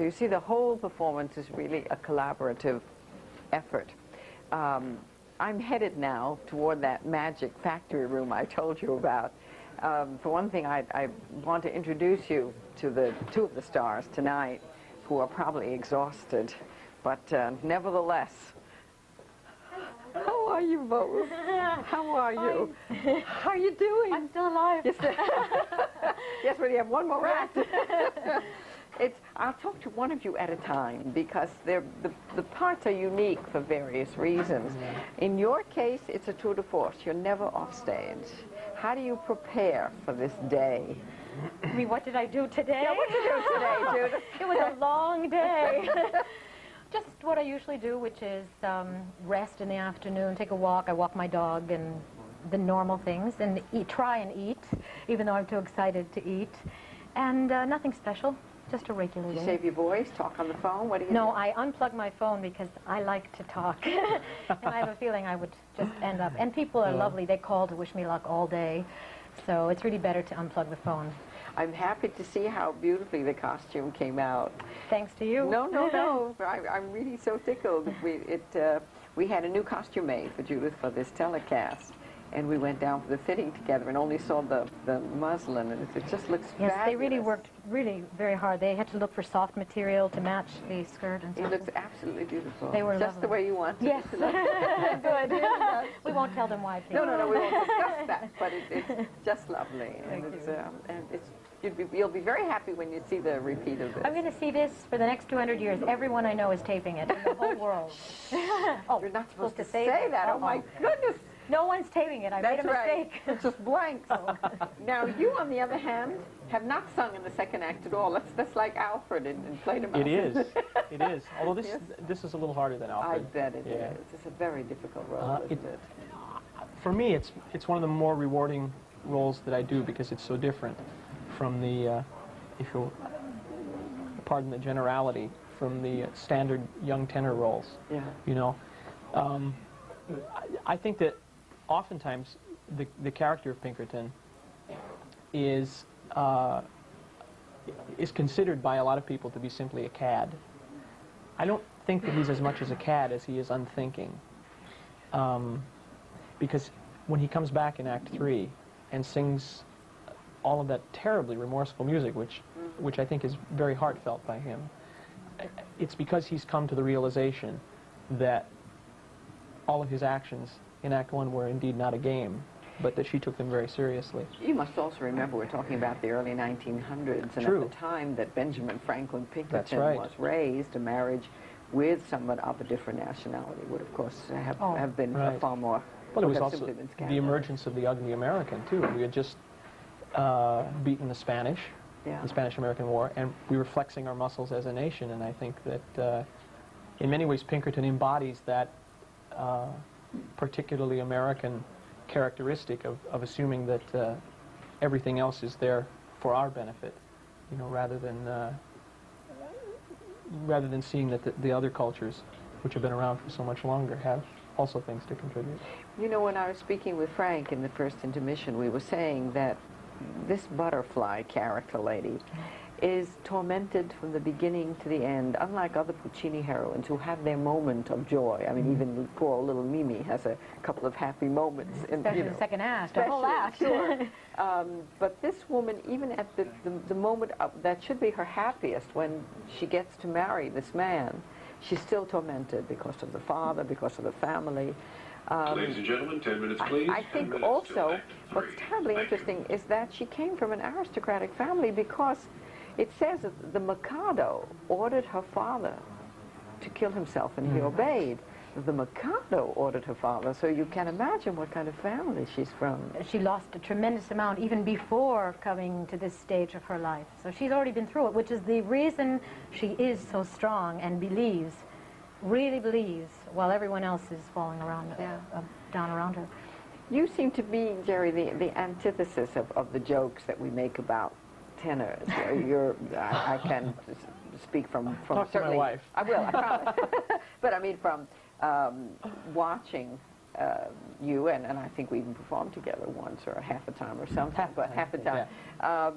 So you see, the whole performance is really a collaborative effort. I'm headed now toward that magic factory room I told you about. For one thing, I want to introduce you to the two of the stars tonight, who are probably exhausted, but nevertheless. How are you both? How are you? How are you doing? I'm still alive. Yes, yes, but you have one more act. I'll talk to one of you at a time, because the parts are unique for various reasons. In your case, it's a tour de force. You're never off stage. How do you prepare for this day? I mean, what did I do today? Yeah, what did you do today, Judith? It was a long day. Just what I usually do, which is rest in the afternoon, take a walk. I walk my dog and the normal things, and try and eat, even though I'm too excited to eat. And nothing special, just a regular day. You save your voice, talk on the phone? What do you do? No, I unplug my phone because I like to talk. And I have a feeling I would just end up. And people are lovely. They call to wish me luck all day. So it's really better to unplug the phone. I'm happy to see how beautifully the costume came out. Thanks to you. No, no, no. I'm really so tickled. We had a new costume made for Judith for this telecast, and we went down for the fitting together and only saw the muslin, and it just looks fabulous. Yes, they really worked very hard. They had to look for soft material to match the skirt and so It looks absolutely beautiful. They were just lovely. the way you want it. Yes. Good. We won't tell them why, please. No, we won't discuss that, but it's just lovely. And you'll be very happy when you see the repeat of this. I'm going to see this for the next 200 years. Everyone I know is taping it in the whole world. Oh, you're not supposed to say that. Oh, my goodness. No one's taping it. I made a mistake. Right. It's just blank. Now, you, on the other hand, have not sung in the second act at all. That's like Alfred in Fledermaus. It is. It is. Although this is a little harder than Alfred. I bet it is. It's a very difficult role, isn't it? For me, it's one of the more rewarding roles that I do, because it's so different from the, if you'll pardon the generality, from the standard young tenor roles. Yeah. You know, I think that oftentimes the character of Pinkerton is considered by a lot of people to be simply a cad. I don't think that he's as much as a cad as he is unthinking, because when he comes back in Act 3 and sings all of that terribly remorseful music, which I think is very heartfelt by him, it's because he's come to the realization that all of his actions in Act 1 were indeed not a game, but that she took them very seriously. You must also remember we're talking about the early 1900s, and True. at the time that Benjamin Franklin Pinkerton That's right. was raised, a marriage with someone of a different nationality would, of course, have been right. far more. Well, it was have also simply been the scandalous. emergence of the ugly American, too. We had just beaten the Spanish, Yeah. the Spanish-American War, and we were flexing our muscles as a nation, and I think that in many ways Pinkerton embodies that particularly American characteristic of assuming that everything else is there for our benefit, you know, rather than seeing that the other cultures, which have been around for so much longer, have also things to contribute. You know, when I was speaking with Frank in the first intermission, we were saying that this butterfly character lady is tormented from the beginning to the end, unlike other Puccini heroines who have their moment of joy. I mean, even poor little Mimi has a couple of happy moments. Especially the second act, the whole act. Sure. But this woman, even at the moment that should be her happiest, when she gets to marry this man, she's still tormented because of the father, because of the family. Ladies and gentlemen, 10 minutes, please. I think also what's terribly interesting is that she came from an aristocratic family, because it says that the Mikado ordered her father to kill himself, and he obeyed. The Mikado ordered her father, so you can imagine what kind of family she's from. She lost a tremendous amount even before coming to this stage of her life. So she's already been through it, which is the reason she is so strong and believes, really believes, while everyone else is falling around, down around her. You seem to be, Jerry, the antithesis of the jokes that we make about tenors. I can speak from Talk to my certainly. wife. I will, I promise. But I mean, from watching you, and I think we even performed together once, or half a time or something, but half a time. Yeah.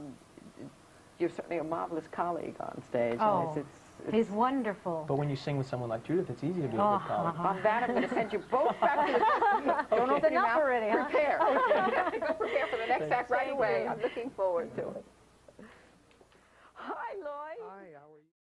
You're certainly a marvelous colleague on stage. Oh, He's wonderful. But when you sing with someone like Judith, it's easy to be a Oh, good colleague. On that, I'm going to send you both back to the... Don't open your enough mouth. already, huh? Prepare. You have to go prepare for the next act right away. I'm looking forward to it. Hi, Lloyd. Hi, how are you?